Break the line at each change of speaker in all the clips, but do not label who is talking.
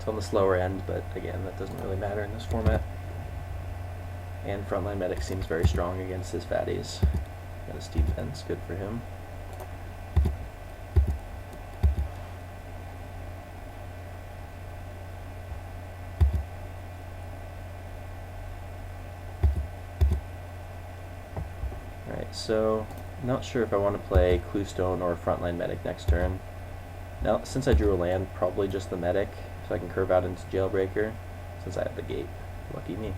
It's on the slower end, but again, that doesn't really matter in this format. And Frontline Medic seems very strong against his fatties. Got his defense, good for him. Alright, so not sure if I want to play Cluestone or Frontline Medic next turn. Now, since I drew a land, probably just the Medic, so I can curve out into Jailbreaker, since I have the gate. Lucky me.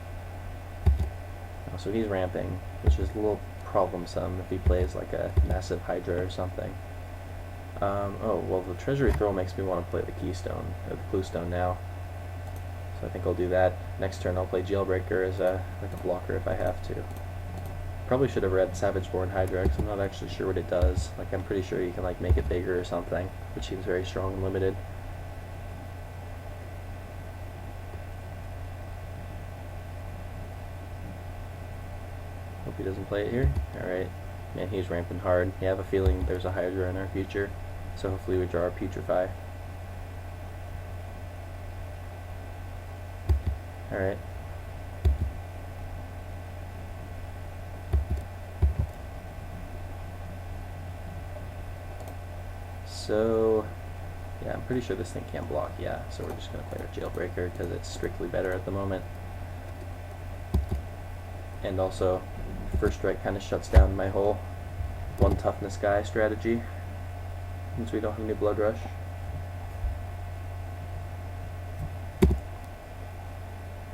So he's ramping, which is a little problemsome if he plays like a massive Hydra or something. Oh, well, the Treasury Throw makes me want to play the Keystone, or the Cluestone now. So I think I'll do that. Next turn I'll play Jailbreaker as like a blocker if I have to. Probably should have read Savageborn Hydra, because I'm not actually sure what it does. Like, I'm pretty sure you can like make it bigger or something, which seems very strong and limited. Hope he doesn't play it here. Alright. Man, he's ramping hard. I have a feeling there's a Hydra in our future, so hopefully we draw our Putrefy. Alright. So, yeah, I'm pretty sure this thing can't block, yeah, so we're just going to play our Jailbreaker because it's strictly better at the moment. And also, First Strike kind of shuts down my whole one toughness guy strategy, since we don't have any Blood Rush.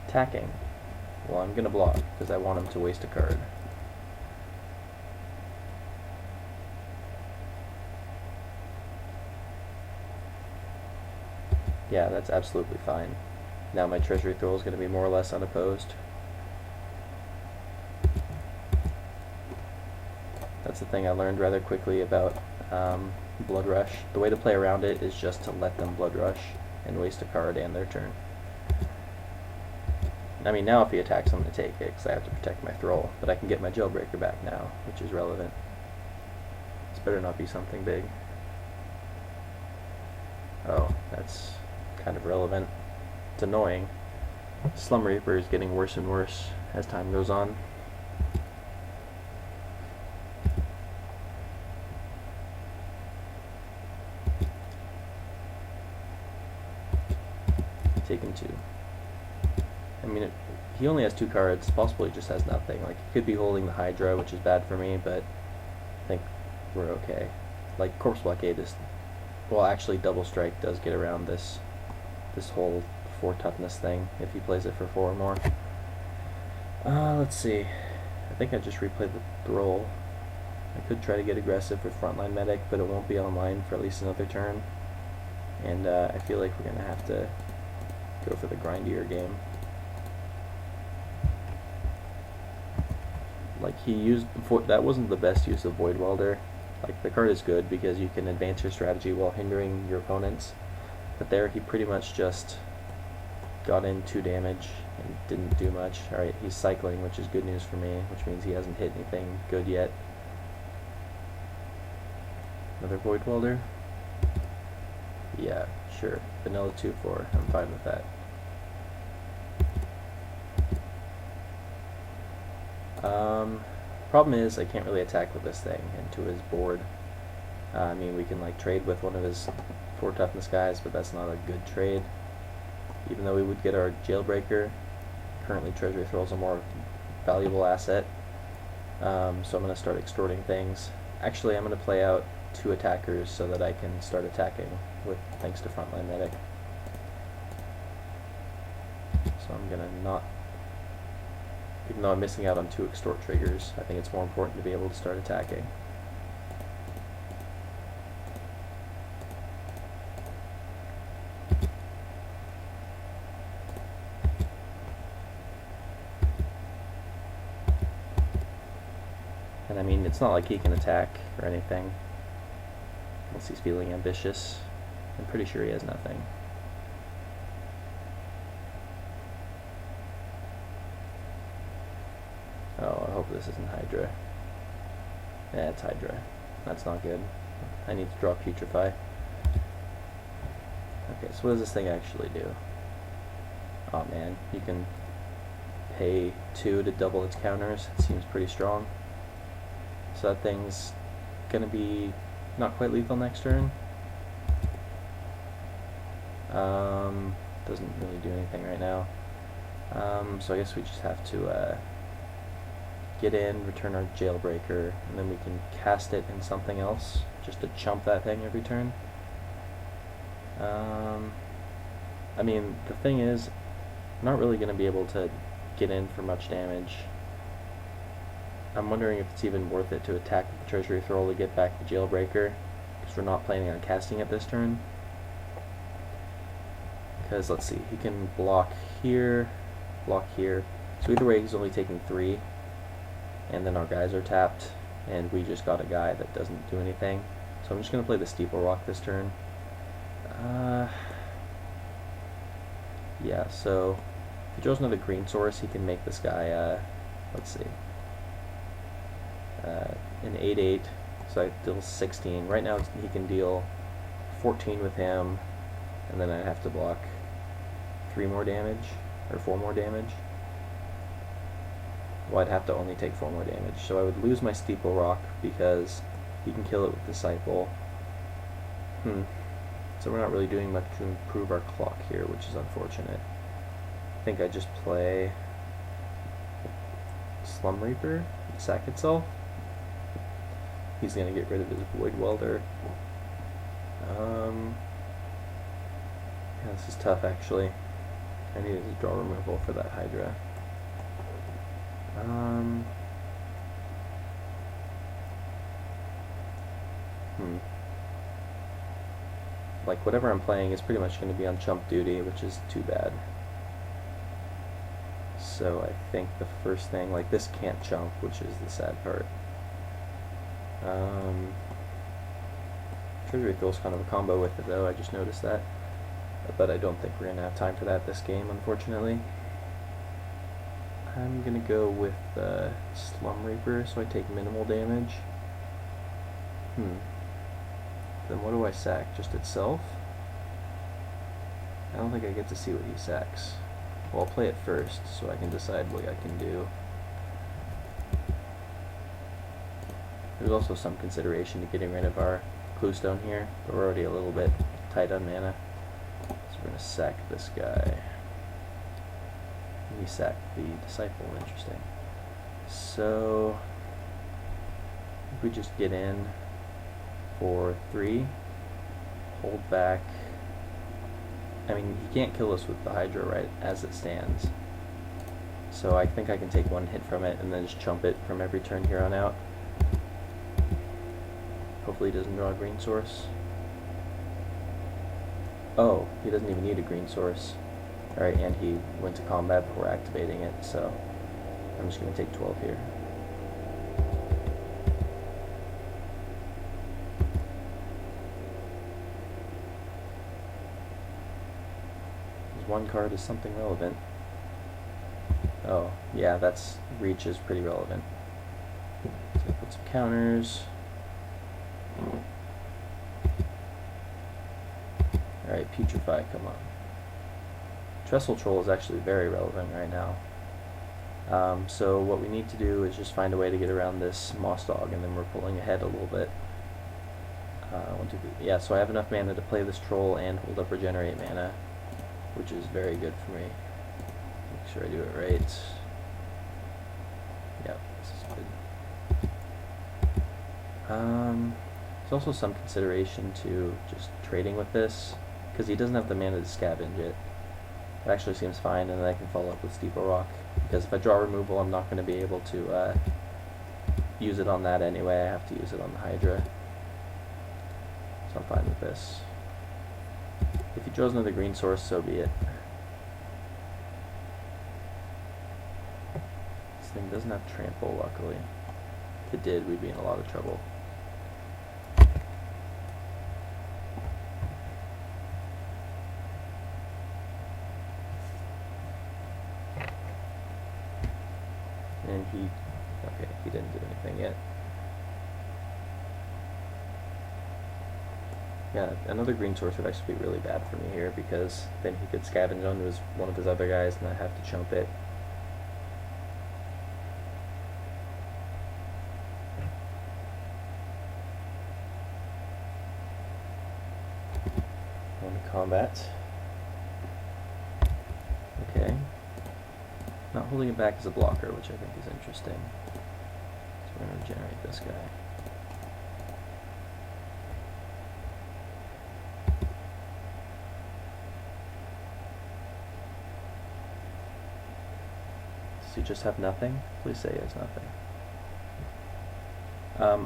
Attacking. Well, I'm going to block because I want him to waste a card. Yeah, that's absolutely fine. Now my Treasury Throw is going to be more or less unopposed. That's the thing I learned rather quickly about Blood Rush. The way to play around it is just to let them Blood Rush and waste a card and their turn. I mean, now if he attacks, I'm going to take it because I have to protect my Thrall, but I can get my Jailbreaker back now, which is relevant. This better not be something big. Oh, that's kind of relevant. It's annoying. Slum Reaper is getting worse and worse as time goes on. Taken 2. I mean, he only has 2 cards. Possibly just has nothing. Like, he could be holding the Hydra, which is bad for me, but I think we're okay. Like, Corpse Blockade is... Well, actually, Double Strike does get around this whole 4 toughness thing if he plays it for 4 or more. Let's see. I think I just replayed the Thrall. I could try to get aggressive with Frontline Medic, but it won't be online for at least another turn. And I feel like we're going to have to go for the grindier game. Like, he used... That wasn't the best use of Void Welder. Like, the card is good because you can advance your strategy while hindering your opponents, but there he pretty much just got in 2 damage and didn't do much. Alright, he's cycling, which is good news for me, which means he hasn't hit anything good yet. Another Void Welder? Yeah, sure. Vanilla 2-4, I'm fine with that. Problem is, I can't really attack with this thing into his board. I mean, we can like trade with one of his 4 toughness guys, but that's not a good trade. Even though we would get our Jailbreaker, currently Treasury Throw is a more valuable asset. So I'm going to start extorting things. Actually, I'm going to play out 2 attackers so that I can start attacking with thanks to Frontline Medic. So I'm going to not... Even though I'm missing out on 2 extort triggers, I think it's more important to be able to start attacking. And I mean, it's not like he can attack or anything, unless he's feeling ambitious. I'm pretty sure he has nothing. Oh, I hope this isn't Hydra. Yeah, it's Hydra. That's not good. I need to draw Putrefy. Okay, so what does this thing actually do? Oh man, you can pay 2 to double its counters. It seems pretty strong. So that thing's gonna be not quite lethal next turn. Doesn't really do anything right now. So I guess we just have to get in, return our Jailbreaker, and then we can cast it in something else, just to chump that thing every turn. I mean, the thing is, I'm not really going to be able to get in for much damage. I'm wondering if it's even worth it to attack with the Treasury Thrall to get back the Jailbreaker, because we're not planning on casting it this turn. Because, let's see, he can block here, so either way he's only taking 3, and then our guys are tapped, and we just got a guy that doesn't do anything. So I'm just going to play the Steeple Rock this turn. Yeah, so if he draws another green source, he can make this guy, let's see, an 8/8, so I deal 16. Right now he can deal 14 with him, and then I'd have to block 3 more damage, or 4 more damage. Well, I'd have to only take 4 more damage, so I would lose my Steeple Rock because he can kill it with Disciple. So we're not really doing much to improve our clock here, which is unfortunate. I think I just play Slum Reaper, sack itself. He's going to get rid of his Void Welder. Yeah, this is tough actually. I needed to draw removal for that Hydra. Like, whatever I'm playing is pretty much going to be on chump duty, which is too bad. So I think the first thing, like, this can't chump, which is the sad part. Treasury Thrall's kind of a combo with it, though, I just noticed that. But I don't think we're going to have time for that this game, unfortunately. I'm going to go with Slum Reaper, so I take minimal damage. Then what do I sack? Just itself? I don't think I get to see what he sacks. Well, I'll play it first, so I can decide what I can do. There's also some consideration to getting rid of our Cluestone here, but we're already a little bit tight on mana. So we're going to sack this guy. We sack the Disciple, interesting. So, if we just get in for 3, hold back. I mean, he can't kill us with the Hydra, right, as it stands. So I think I can take 1 hit from it and then just chump it from every turn here on out. Hopefully he doesn't draw a green source. Oh, he doesn't even need a green source. Alright, and he went to combat before activating it, so I'm just going to take 12 here. One card is something relevant. Oh, yeah, that's reach is pretty relevant. So put some counters. Alright, Putrefy, come on. Trestle Troll is actually very relevant right now. So what we need to do is just find a way to get around this Moss Dog, and then we're pulling ahead a little bit. 1, 2, 3. Yeah, so I have enough mana to play this Troll and hold up Regenerate mana, which is very good for me. Make sure I do it right. Yep, this is good. There's also some consideration to just trading with this, because he doesn't have the mana to scavenge it. It actually seems fine, and then I can follow up with Steeple Rock, because if I draw removal, I'm not going to be able to use it on that anyway. I have to use it on the Hydra. So I'm fine with this. If he draws another green source, so be it. This thing doesn't have trample, luckily. If it did, we'd be in a lot of trouble. And okay, he didn't do anything yet. Yeah, another green source would actually be really bad for me here, because then he could scavenge onto one of his other guys and I have to chump it. On combat. Okay. Not holding it back as a blocker, which I think is interesting. So we're going to regenerate this guy. Does he just have nothing? Please say he has nothing.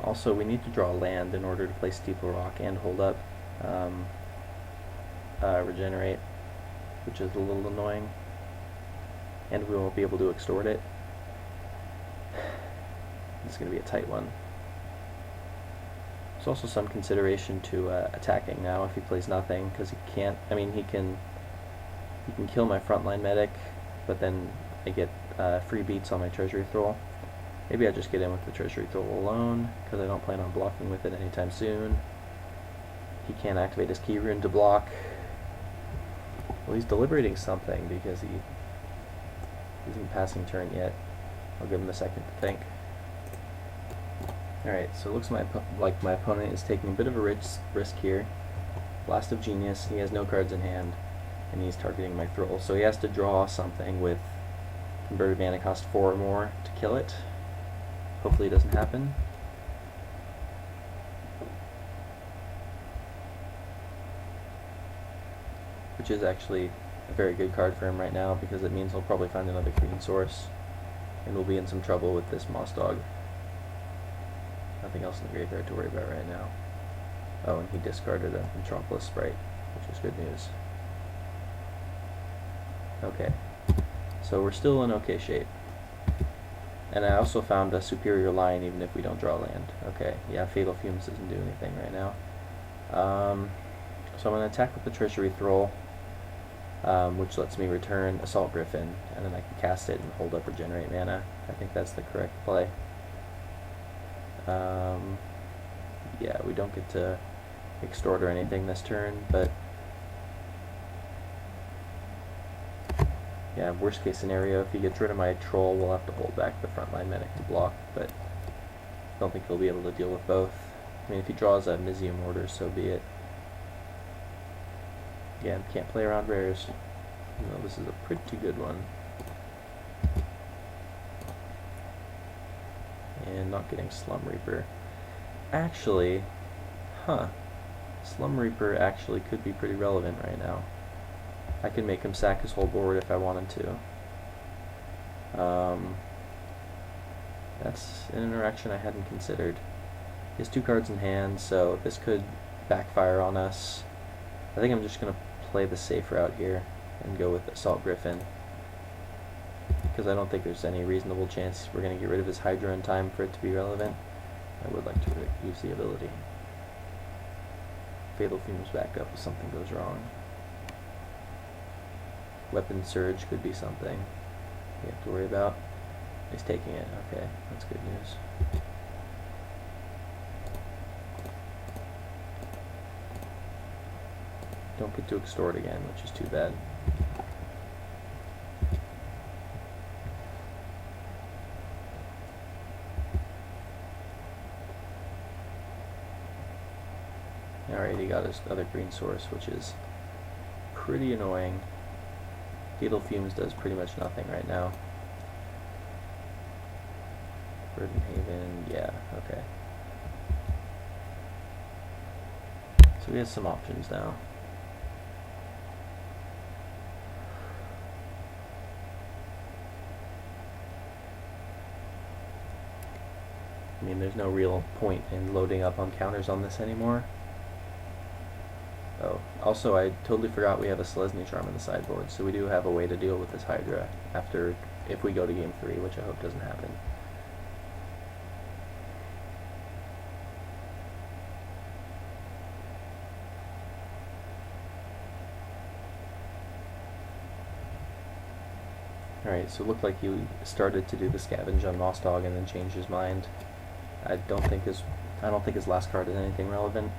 Also, we need to draw land in order to play Steeple Rock and hold up regenerate, which is a little annoying. And we won't be able to extort it. This is going to be a tight one. There's also some consideration to attacking now if he plays nothing, because he can't. I mean, he can kill my frontline medic, but then I get free beats on my treasury thrall. Maybe I just get in with the treasury thrall alone, because I don't plan on blocking with it anytime soon. He can't activate his key rune to block. Well, he's deliberating something because he isn't passing turn yet. I'll give him a second to think. Alright, so it looks like my opponent is taking a bit of a risk here. Blast of Genius, he has no cards in hand, and he's targeting my thrall. So he has to draw something with converted mana cost 4 or more to kill it. Hopefully it doesn't happen. Which is actually a very good card for him right now, because it means he'll probably find another green source, and we'll be in some trouble with this Moss Dog. Nothing else in the graveyard to worry about right now. Oh, and he discarded a Metropolis Sprite, which is good news. Okay, so we're still in okay shape. And I also found a superior line even if we don't draw land. Okay, yeah, Fatal Fumes doesn't do anything right now. So I'm going to attack with the Treasury Thrall, which lets me return Assault Griffin, and then I can cast it and hold up Regenerate mana. I think that's the correct play. Yeah, we don't get to extort or anything this turn, but yeah, worst case scenario, if he gets rid of my troll, we'll have to hold back the frontline medic to block, but I don't think he'll be able to deal with both. I mean, if he draws a Mizium Order, so be it. Again, can't play around rares. No, this is a pretty good one. And not getting Slum Reaper. Actually, Slum Reaper actually could be pretty relevant right now. I can make him sack his whole board if I wanted to. That's an interaction I hadn't considered. He has 2 cards in hand, so this could backfire on us. I think I'm just going to play the safe route here and go with Assault Griffin, because I don't think there's any reasonable chance we're going to get rid of his Hydra in time for it to be relevant. I would like to use the ability. Fatal Fumes back up if something goes wrong. Weapon Surge could be something we have to worry about. He's taking it. Okay, that's good news. Don't get to extort again, which is too bad. Alright, he got his other green source, which is pretty annoying. Fatal Fumes does pretty much nothing right now. Burden Haven, yeah, okay. So we have some options now. I mean, there's no real point in loading up on counters on this anymore. Oh, also I totally forgot we have a Selesny Charm in the sideboard, so we do have a way to deal with this Hydra if we go to game 3, which I hope doesn't happen. Alright, so it looked like he started to do the scavenge on Moss Dog and then changed his mind. I don't think his last card is anything relevant.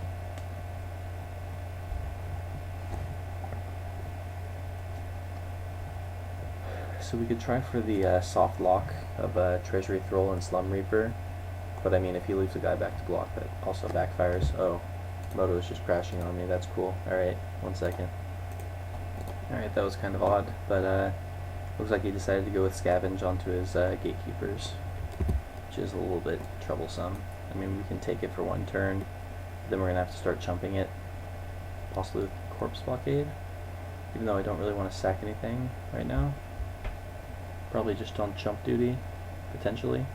so we could try for the soft lock of Treasury Thrall and Slum Reaper, but I mean, if he leaves a guy back to block, that also backfires. Oh, Moto is just crashing on me. That's cool. Alright, 1 second. Alright, that was kind of odd, but looks like he decided to go with Scavenge onto his Gatekeepers, which is a little bit troublesome. I mean, we can take it for 1 turn, then we're going to have to start chumping it, possibly with Corpse Blockade, even though I don't really want to sack anything right now. Probably just on chump duty, potentially.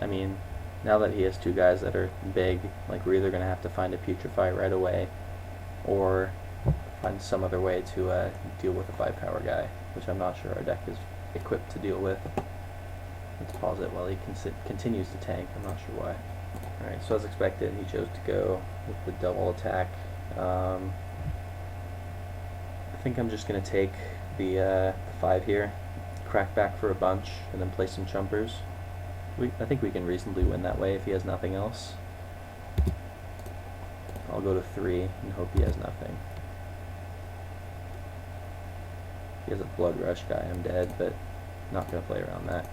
I mean, now that he has 2 guys that are big, like, we're either going to have to find a Putrefy right away, or find some other way to deal with a 5-power guy, which I'm not sure our deck is equipped to deal with. Let's pause it while he continues to tank. I'm not sure why. Alright, so as expected, he chose to go with the double attack. I think I'm just going to take the 5 here, crack back for a bunch, and then play some chumpers. I think we can reasonably win that way if he has nothing else. I'll go to 3 and hope he has nothing. If he has a Blood Rush guy, I'm dead, but not going to play around that.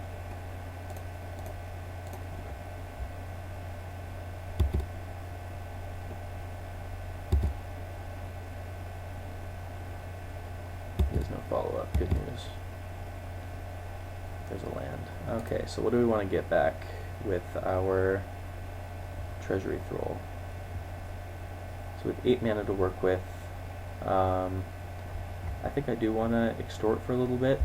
He has no follow-up. Good news. There's a land. Okay, so what do we want to get back with our Treasury Thrall? So with 8 mana to work with, I think I do want to extort for a little bit.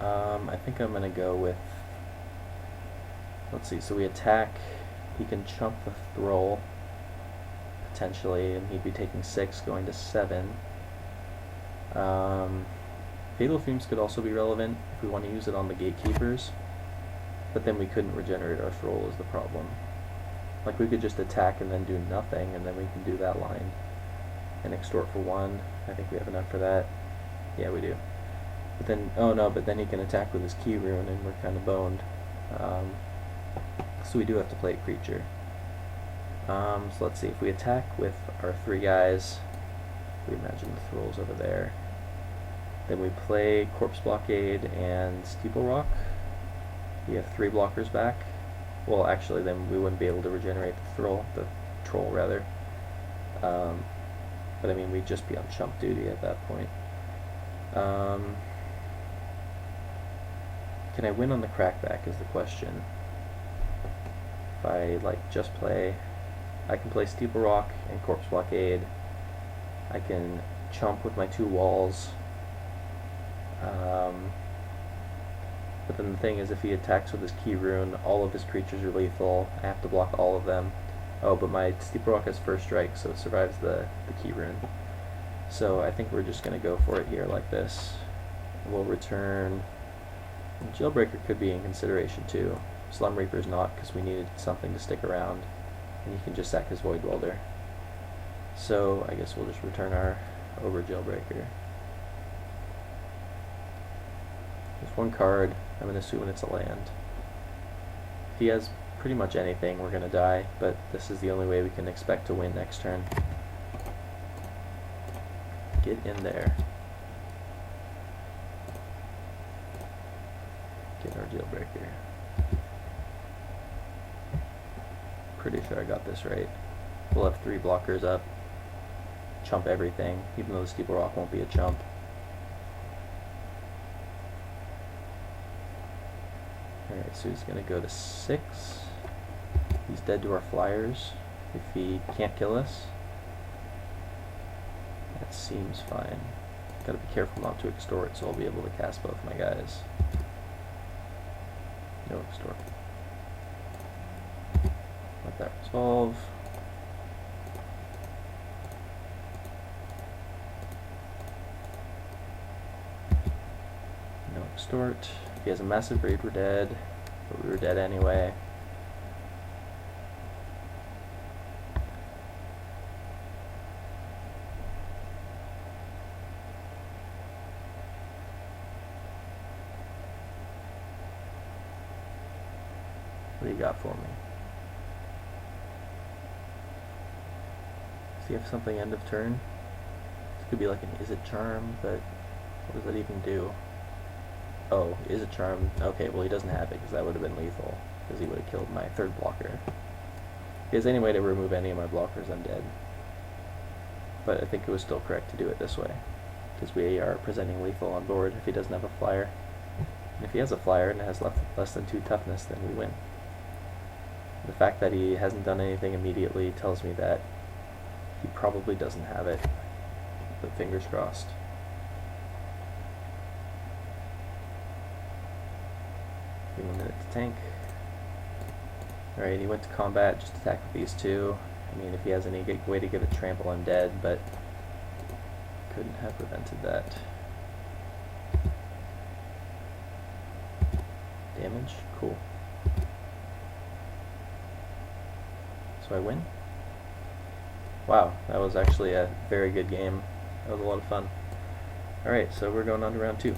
I think I'm going to go with, let's see, so we attack, he can chump the Thrall, potentially, and he'd be taking 6, going to 7. Fatal Fumes could also be relevant if we want to use it on the Gatekeepers, but then we couldn't regenerate our Thrall is the problem. Like, we could just attack and then do nothing, and then we can do that line and extort for 1. I think we have enough for that. Yeah, we do. But then, oh no, but then he can attack with his Key Rune, and we're kind of boned. So we do have to play a creature. So let's see, if we attack with our 3 guys, we imagine the Thrall's over there. Then we play Corpse Blockade and Steeple Rock. We have 3 blockers back. Well, actually, then we wouldn't be able to regenerate the troll rather. But I mean, we'd just be on chump duty at that point. Can I win on the crackback is the question. If I like just play, I can play Steeple Rock and Corpse Blockade. I can chump with my 2 walls. But then the thing is, if he attacks with his Key Rune, all of his creatures are lethal. I have to block all of them. Oh, but my Steeple Rock has first strike, so it survives the Key Rune. So I think we're just going to go for it here like this. We'll return. Jailbreaker could be in consideration too. Slum Reaper's not, because we needed something to stick around. And he can just sack his Void Welder. So I guess we'll just return our Ogre Jailbreaker. There's 1 card. I'm going to assume it's a land. If he has pretty much anything, we're going to die, but this is the only way we can expect to win next turn. Get in there. Get our Jailbreaker. Pretty sure I got this right. We'll have 3 blockers up. Chump everything, even though the Steeple Rock won't be a chump. Alright, so he's going to go to 6. He's dead to our flyers if he can't kill us. That seems fine. Gotta be careful not to extort, so I'll be able to cast both my guys. No extort. Let that resolve. No extort. If he has a massive raid, we're dead. But we were dead anyway. What do you got for me? Does he have something end of turn? This could be like an is it charm, but what does that even do? Oh, is it charm? Okay, well he doesn't have it because that would have been lethal because he would have killed my third blocker. If he has any way to remove any of my blockers, I'm dead. But I think it was still correct to do it this way because we are presenting lethal on board if he doesn't have a flyer. And if he has a flyer and it has less than 2 toughness, then we win. The fact that he hasn't done anything immediately tells me that he probably doesn't have it, but fingers crossed. Give him a minute to tank. Alright, he went to combat, just attack with these two. I mean, if he has any way to give it trample, I'm dead, but couldn't have prevented that. Damage? Cool. So I win? Wow, that was actually a very good game. That was a lot of fun. Alright, so we're going on to round 2.